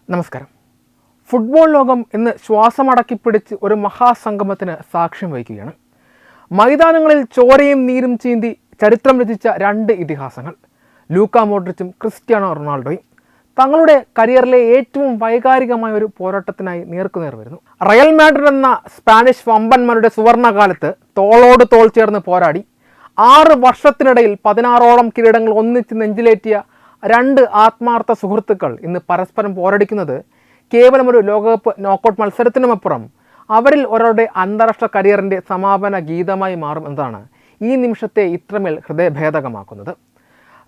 നമസ്കാരം. ഫുട്ബോൾ ലോകം ഇന്ന് ശ്വാസമടക്കിപ്പിടിച്ച് ഒരു മഹാസംഗമത്തിന് സാക്ഷ്യം വഹിക്കുകയാണ്. മൈതാനങ്ങളിൽ ചോരയും നീരും ചീന്തി ചരിത്രം രചിച്ച രണ്ട് ഇതിഹാസങ്ങൾ, ലൂക്ക മോഡ്രിച്ചും ക്രിസ്ത്യാനോ റൊണാൾഡോയും, തങ്ങളുടെ കരിയറിലെ ഏറ്റവും വൈകാരികമായ ഒരു പോരാട്ടത്തിനായി നേർക്കുനേർ വരുന്നു. റയൽ മാഡ്രിഡ് എന്ന സ്പാനിഷ് വമ്പന്മാരുടെ സുവർണകാലത്ത് തോളോട് തോൾ ചേർന്ന് പോരാടി 6 വർഷത്തിനിടയിൽ 16ഓളം കിരീടങ്ങൾ ഒന്നിച്ച് നെഞ്ചിലേറ്റിയ രണ്ട് ആത്മാർത്ഥ സുഹൃത്തുക്കൾ ഇന്ന് പരസ്പരം പോരടിക്കുന്നത് കേവലം ഒരു ലോകകപ്പ് നോക്കൌട്ട് മത്സരത്തിനുമപ്പുറം അവരിൽ ഒരാളുടെ അന്താരാഷ്ട്ര കരിയറിൻ്റെ സമാപന ഗീതമായി മാറും എന്നതാണ് ഈ നിമിഷത്തെ ഇത്രമേൽ ഹൃദയഭേദകമാക്കുന്നത്.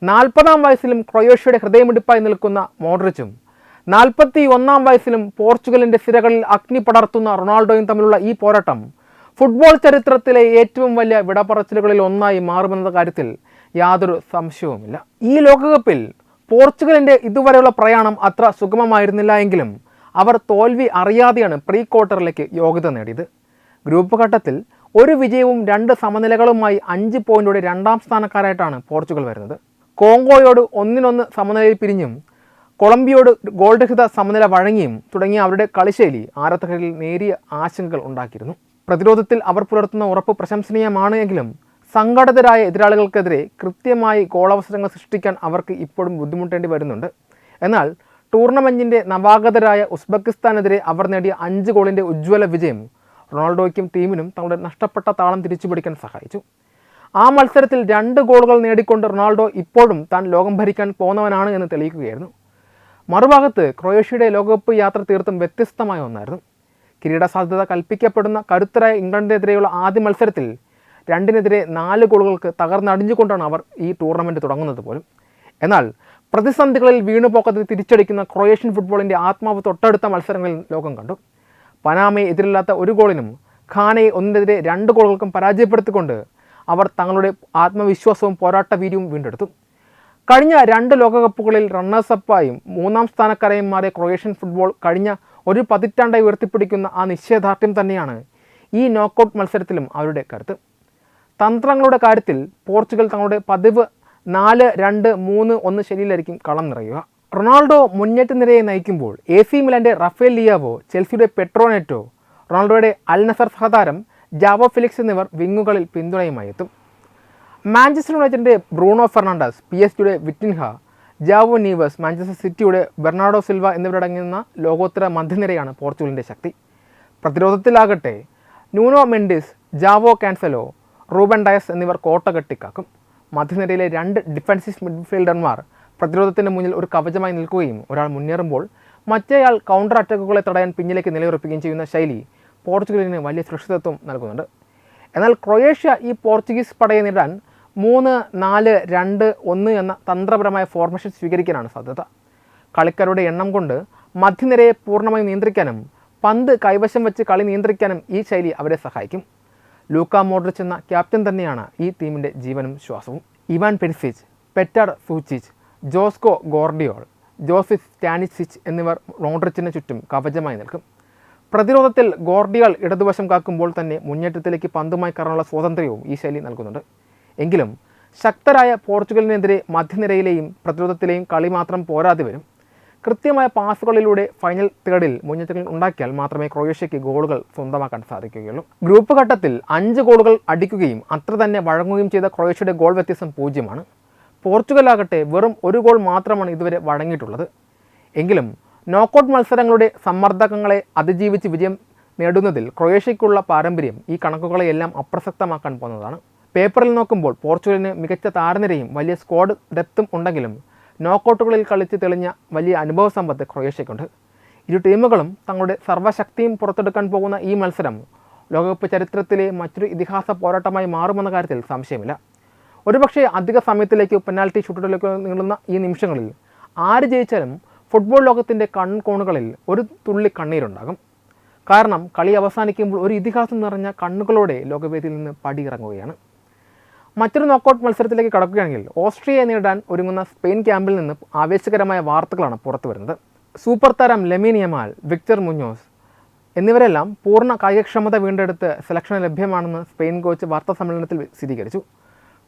40-ാം വയസ്സിലും ക്രൊയേഷ്യയുടെ ഹൃദയമിടിപ്പായി നിൽക്കുന്ന മോഡ്രിച്ചും 41-ാം വയസ്സിലും പോർച്ചുഗലിൻ്റെ സിരകളിൽ അഗ്നി പടർത്തുന്ന റൊണാൾഡോയും തമ്മിലുള്ള ഈ പോരാട്ടം ഫുട്ബോൾ ചരിത്രത്തിലെ ഏറ്റവും വലിയ വിടപറച്ചിലുകളിൽ ഒന്നായി മാറുമെന്ന കാര്യത്തിൽ യാതൊരു സംശയവുമില്ല. ഈ ലോകകപ്പിൽ പോർച്ചുഗലിൻ്റെ ഇതുവരെയുള്ള പ്രയാണം അത്ര സുഗമമായിരുന്നില്ല എങ്കിലും അവർ തോൽവി അറിയാതെയാണ് പ്രീ ക്വാർട്ടറിലേക്ക് യോഗ്യത നേടിയത്. ഗ്രൂപ്പ് ഘട്ടത്തിൽ ഒരു വിജയവും 2 സമനിലകളുമായി 5 പോയിന്റോടെ 2ാം സ്ഥാനക്കാരായിട്ടാണ് പോർച്ചുഗൽ വരുന്നത്. കോങ്കോയോട് 1-1 സമനിലയിൽ പിരിഞ്ഞും കൊളംബിയയോട് ഗോൾ രഹിത സമനില വഴങ്ങിയും തുടങ്ങിയ അവരുടെ കളിശൈലി ആരാധകരിൽ നേരിയ ആശങ്കകൾ ഉണ്ടാക്കിയിരുന്നു. പ്രതിരോധത്തിൽ അവർ പുലർത്തുന്ന ഉറപ്പ് പ്രശംസനീയമാണ് എങ്കിലും സംഘടിതരായ എതിരാളികൾക്കെതിരെ കൃത്യമായി ഗോളവസരങ്ങൾ സൃഷ്ടിക്കാൻ അവർക്ക് ഇപ്പോഴും ബുദ്ധിമുട്ടേണ്ടി വരുന്നുണ്ട്. എന്നാൽ ടൂർണമെൻറ്റിൻ്റെ നവാഗതരായ ഉസ്ബെക്കിസ്ഥാനെതിരെ അവർ നേടിയ 5 ഗോളിൻ്റെ ഉജ്ജ്വല വിജയം റൊണാൾഡോയ്ക്കും ടീമിനും തങ്ങളുടെ നഷ്ടപ്പെട്ട താളം തിരിച്ചുപിടിക്കാൻ സഹായിച്ചു. ആ മത്സരത്തിൽ 2 ഗോളുകൾ നേടിക്കൊണ്ട് റൊണാൾഡോ ഇപ്പോഴും താൻ ലോകം ഭരിക്കാൻ പോകുന്നവനാണ് എന്ന് തെളിയിക്കുകയായിരുന്നു. മറുഭാഗത്ത് ക്രൊയേഷ്യയുടെ ലോകകപ്പ് യാത്ര തീർത്തും വ്യത്യസ്തമായ ഒന്നായിരുന്നു. കിരീട സാധ്യത കൽപ്പിക്കപ്പെടുന്ന കരുത്തരായ ഇംഗ്ലണ്ടിനെതിരെയുള്ള ആദ്യ മത്സരത്തിൽ 2-നെതിരെ 4 ഗോളുകൾക്ക് തകർന്നടിഞ്ഞുകൊണ്ടാണ് അവർ ഈ ടൂർണമെൻറ്റ് തുടങ്ങുന്നത് പോലും. എന്നാൽ പ്രതിസന്ധികളിൽ വീണുപോക്കത്തിൽ തിരിച്ചടിക്കുന്ന ക്രൊയേഷ്യൻ ഫുട്ബോളിൻ്റെ ആത്മാവ് തൊട്ടടുത്ത മത്സരങ്ങളിൽ ലോകം കണ്ടു. പനാമയെ എതിരില്ലാത്ത 1 ഗോളിനും ഖാനയെ 1-നെതിരെ 2 ഗോളുകൾക്കും പരാജയപ്പെടുത്തിക്കൊണ്ട് അവർ തങ്ങളുടെ ആത്മവിശ്വാസവും പോരാട്ട വീര്യവും വീണ്ടെടുത്തു. കഴിഞ്ഞ 2 ലോകകപ്പുകളിൽ റണ്ണേഴ്സപ്പായും 3ാം സ്ഥാനക്കാരായും മാറിയ ക്രൊയേഷ്യൻ ഫുട്ബോൾ കഴിഞ്ഞ ഒരു പതിറ്റാണ്ടായി ഉയർത്തിപ്പിടിക്കുന്ന ആ നിശ്ചയദാർഢ്യം തന്നെയാണ് ഈ നോക്കൌട്ട് മത്സരത്തിലും അവരുടെ കരുത്ത്. തന്ത്രങ്ങളുടെ കാര്യത്തിൽ പോർച്ചുഗൽ തങ്ങളുടെ പതിവ് 4-2-3-1 ശൈലിയിലായിരിക്കും കളം നിറയുക. റൊണാൾഡോ മുന്നേറ്റ നിരയെ നയിക്കുമ്പോൾ AC മിലാൻ്റെ റഫേൽ ലിയാവോ, ചെൽസിയുടെ പെട്രോനെറ്റോ, റൊണാൾഡോയുടെ അൽ നസർ സഹതാരം ജാവോ ഫെലിക്സ് എന്നിവർ വിങ്ങുകളിൽ പിന്തുണയുമായി എത്തും. മാഞ്ചസ്റ്റർ യുണൈറ്റഡിൻ്റെ ബ്രൂണോ ഫെർണാണ്ടസ്, PSG-യുടെ വിറ്റിൻഹ, ജാവോ നീവസ്, മാഞ്ചസ്റ്റർ സിറ്റിയുടെ ബെർണാഡോ സിൽവ എന്നിവരടങ്ങുന്ന ലോകോത്തര മധ്യനിരയാണ് പോർച്ചുഗലിൻ്റെ ശക്തി. പ്രതിരോധത്തിലാകട്ടെ Nuno Mendes, Joao Cancelo, Ruben Dias എന്നിവർ കോട്ട കെട്ടിക്കാക്കും. മധ്യനിരയിലെ 2 ഡിഫൻസീവ് മിഡ്ഫീൽഡർമാർ പ്രതിരോധത്തിന് മുന്നിൽ ഒരു കവചമായി നിൽക്കുകയും ഒരാൾ മുന്നേറുമ്പോൾ മറ്റേയാൾ കൗണ്ടർ അറ്റാക്കുകളെ തടയാൻ പിന്നിലേക്ക് നിലയുറപ്പിക്കുകയും ചെയ്യുന്ന ശൈലി പോർച്ചുഗലിന് വലിയ സുരക്ഷിതത്വം നൽകുന്നുണ്ട്. എന്നാൽ ക്രൊയേഷ്യ ഈ പോർച്ചുഗീസ് പടയെ നേരിടാൻ 3-4-2-1 എന്ന തന്ത്രപരമായ ഫോർമേഷൻ സ്വീകരിക്കാനാണ് സാധ്യത. കളിക്കാരുടെ എണ്ണം കൊണ്ട് മധ്യനിരയെ പൂർണ്ണമായി നിയന്ത്രിക്കാനും പന്ത് കൈവശം വെച്ച് കളി നിയന്ത്രിക്കാനും ഈ ശൈലി അവരെ സഹായിക്കും. ലൂക്ക മോഡ്രിച്ച് എന്ന ക്യാപ്റ്റൻ തന്നെയാണ് ഈ ടീമിൻ്റെ ജീവനും ശ്വാസവും. Ivan Perisic, Petar Sucic, Josko Gvardiol, Josip Stanisic എന്നിവർ മോഡ്രിച്ചിന് ചുറ്റും കവചമായി നിൽക്കും. പ്രതിരോധത്തിൽ ഗോർഡിയാൾ ഇടതുവശം കാക്കുമ്പോൾ തന്നെ മുന്നേറ്റത്തിലേക്ക് പന്തുമായി കയറാനുള്ള സ്വാതന്ത്ര്യവും ഈ ശൈലി നൽകുന്നുണ്ട്. എങ്കിലും ശക്തരായ പോർച്ചുഗലിനെതിരെ മധ്യനിരയിലെയും പ്രതിരോധത്തിലെയും കളി മാത്രം പോരാതെ വരും. കൃത്യമായ പാസുകളിലൂടെ ഫൈനൽ തേർഡിൽ മുന്നേറ്റങ്ങൾ ഉണ്ടാക്കിയാൽ മാത്രമേ ക്രൊയേഷ്യയ്ക്ക് ഗോളുകൾ സ്വന്തമാക്കാൻ സാധിക്കുകയുള്ളൂ. ഗ്രൂപ്പ് ഘട്ടത്തിൽ 5 ഗോളുകൾ അടിക്കുകയും അത്ര തന്നെ വഴങ്ങുകയും ചെയ്ത ക്രൊയേഷ്യയുടെ ഗോൾ വ്യത്യാസം 0. പോർച്ചുഗലാകട്ടെ വെറും 1 ഗോൾ മാത്രമാണ് ഇതുവരെ വഴങ്ങിയിട്ടുള്ളത്. എങ്കിലും നോക്കൌട്ട് മത്സരങ്ങളുടെ സമ്മർദ്ദങ്ങളെ അതിജീവിച്ച് വിജയം നേടുന്നതിൽ ക്രൊയേഷ്യയ്ക്കുള്ള പാരമ്പര്യം ഈ കണക്കുകളെയെല്ലാം അപ്രസക്തമാക്കാൻ പോകുന്നതാണ്. പേപ്പറിൽ നോക്കുമ്പോൾ പോർച്ചുഗലിന് മികച്ച താരനിരയും വലിയ സ്ക്വാഡ് ഡെപ്തും ഉണ്ടെങ്കിലും നോക്കൌട്ടുകളിൽ കളിച്ച് തെളിഞ്ഞ വലിയ അനുഭവ സമ്പത്ത് ക്രൊയേഷ്യയ്ക്കുണ്ട്. ഇരു ടീമുകളും തങ്ങളുടെ സർവ്വശക്തിയും പുറത്തെടുക്കാൻ പോകുന്ന ഈ മത്സരം ലോകകപ്പ് ചരിത്രത്തിലെ മറ്റൊരു ഇതിഹാസ പോരാട്ടമായി മാറുമെന്ന കാര്യത്തിൽ സംശയമില്ല. ഒരുപക്ഷെ അധിക സമയത്തിലേക്ക് പെനാൽറ്റി ഷൂട്ടുകളിലേക്ക് നീളുന്ന ഈ നിമിഷങ്ങളിൽ ആര് ജയിച്ചാലും ഫുട്ബോൾ ലോകത്തിൻ്റെ കൺകോണുകളിൽ ഒരു തുള്ളി കണ്ണീരുണ്ടാകും. കാരണം കളി അവസാനിക്കുമ്പോൾ ഒരു ഇതിഹാസം നിറഞ്ഞ കണ്ണുകളോടെ ലോകവേദിയിൽ നിന്ന് പടിയിറങ്ങുകയാണ്. മറ്റൊരു നോക്കൌട്ട് മത്സരത്തിലേക്ക് കടക്കുകയാണെങ്കിൽ ഓസ്ട്രിയയെ നേരിടാൻ ഒരുങ്ങുന്ന സ്പെയിൻ ക്യാമ്പിൽ നിന്ന് ആവേശകരമായ വാർത്തകളാണ് പുറത്തു വരുന്നത്. സൂപ്പർ താരം ലെമീൻ യമാൽ, വിക്ടർ മുഞ്ഞോസ് എന്നിവരെല്ലാം പൂർണ്ണ കായികക്ഷമത വീണ്ടെടുത്ത് സെലക്ഷൻ ലഭ്യമാണെന്ന് സ്പെയിൻ കോച്ച് വാർത്താസമ്മേളനത്തിൽ സ്ഥിരീകരിച്ചു.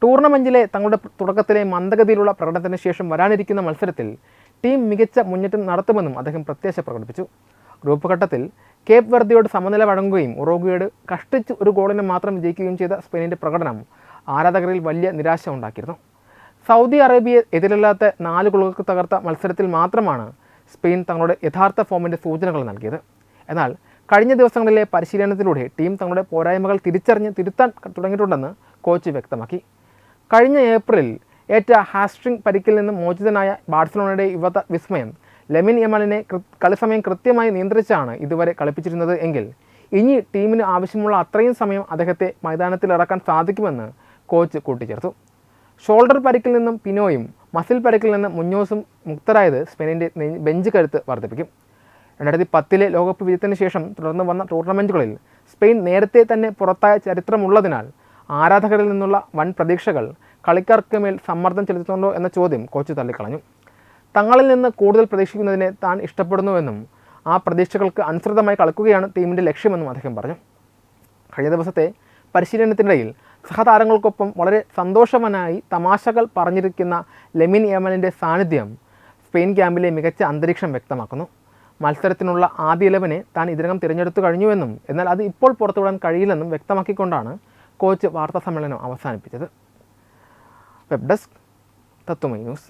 ടൂർണമെൻറ്റിലെ തങ്ങളുടെ തുടക്കത്തിലെ മന്ദഗതിയിലുള്ള പ്രകടനത്തിന് ശേഷം വരാനിരിക്കുന്ന മത്സരത്തിൽ ടീം മികച്ച മുന്നേറ്റം നടത്തുമെന്നും അദ്ദേഹം പ്രത്യാശ പ്രകടിപ്പിച്ചു. ഗ്രൂപ്പ് ഘട്ടത്തിൽ കേപ്പ് വെർദിയോട് സമനില വഴങ്ങുകയും ഉറുഗ്വേയോട് കഷ്ടിച്ച് ഒരു ഗോളിന് മാത്രം വിജയിക്കുകയും ചെയ്ത സ്പെയിനിൻ്റെ പ്രകടനം ആരാധകരിൽ വലിയ നിരാശ ഉണ്ടാക്കിയിരുന്നു. സൗദി അറേബ്യയെ എതിരില്ലാത്ത 4 ഗോളുകൾക്ക് തകർത്ത മത്സരത്തിൽ മാത്രമാണ് സ്പെയിൻ തങ്ങളുടെ യഥാർത്ഥ ഫോമിൻ്റെ സൂചനകൾ നൽകിയത്. എന്നാൽ കഴിഞ്ഞ ദിവസങ്ങളിലെ പരിശീലനത്തിലൂടെ ടീം തങ്ങളുടെ പോരായ്മകൾ തിരിച്ചറിഞ്ഞ് തിരുത്താൻ തുടങ്ങിയിട്ടുണ്ടെന്ന് കോച്ച് വ്യക്തമാക്കി. കഴിഞ്ഞ ഏപ്രിലിൽ ഏറ്റ ഹാസ്ട്രിംഗ് പരിക്കിൽ നിന്ന് മോചിതനായ ബാഴ്സലോണയുടെ യുവത വിസ്മയം ലെമിൻ യമാലിനെ കളിസമയം കൃത്യമായി നിയന്ത്രിച്ചാണ് ഇതുവരെ കളിപ്പിച്ചിരുന്നത് എങ്കിൽ ഇനി ടീമിന് ആവശ്യമുള്ള അത്രയും സമയം അദ്ദേഹത്തെ മൈതാനത്തിലിറക്കാൻ സാധിക്കുമെന്ന് കോച്ച് കൂട്ടിച്ചേർത്തു. ഷോൾഡർ പരിക്കിൽ നിന്നും പിനോയും മസിൽ പരിക്കിൽ നിന്ന് മുഞ്ഞോസും മുക്തരായത് സ്പെയിനിൻ്റെ ബെഞ്ച് കരുത്ത് വർദ്ധിപ്പിക്കും. 2010 ലോകകപ്പ് വിജയത്തിന് ശേഷം തുടർന്ന് വന്ന ടൂർണമെൻറ്റുകളിൽ സ്പെയിൻ നേരത്തെ തന്നെ പുറത്തായ ചരിത്രമുള്ളതിനാൽ ആരാധകരിൽ നിന്നുള്ള വൻ പ്രതീക്ഷകൾ കളിക്കാർക്ക് മേൽ സമ്മർദ്ദം ചെലുത്തുന്നുണ്ടോ എന്ന ചോദ്യം കോച്ച് തള്ളിക്കളഞ്ഞു. തങ്ങളിൽ നിന്ന് കൂടുതൽ പ്രതീക്ഷിക്കുന്നതിനെ താൻ ഇഷ്ടപ്പെടുന്നുവെന്നും ആ പ്രതീക്ഷകൾക്ക് അനുസൃതമായി കളിക്കുകയാണ് ടീമിൻ്റെ ലക്ഷ്യമെന്നും അദ്ദേഹം പറഞ്ഞു. കഴിഞ്ഞ ദിവസത്തെ പരിശീലനത്തിനിടയിൽ സഹതാരങ്ങൾക്കൊപ്പം വളരെ സന്തോഷവാനായി തമാശകൾ പറഞ്ഞിരിക്കുന്ന ലെമിൻ യമാലിൻ്റെ സാന്നിധ്യം സ്പെയിൻ ക്യാമ്പിലെ മികച്ച അന്തരീക്ഷം വ്യക്തമാക്കുന്നു. മത്സരത്തിനുള്ള ആദ്യ 11 താൻ ഇതിനകം തിരഞ്ഞെടുത്തു കഴിഞ്ഞുവെന്നും എന്നാൽ അത് ഇപ്പോൾ പുറത്തുവിടാൻ കഴിയില്ലെന്നും വ്യക്തമാക്കിക്കൊണ്ടാണ് കോച്ച് വാർത്താ സമ്മേളനം അവസാനിപ്പിച്ചത്. വെബ് ഡെസ്ക് തത്വമൈ ന്യൂസ്.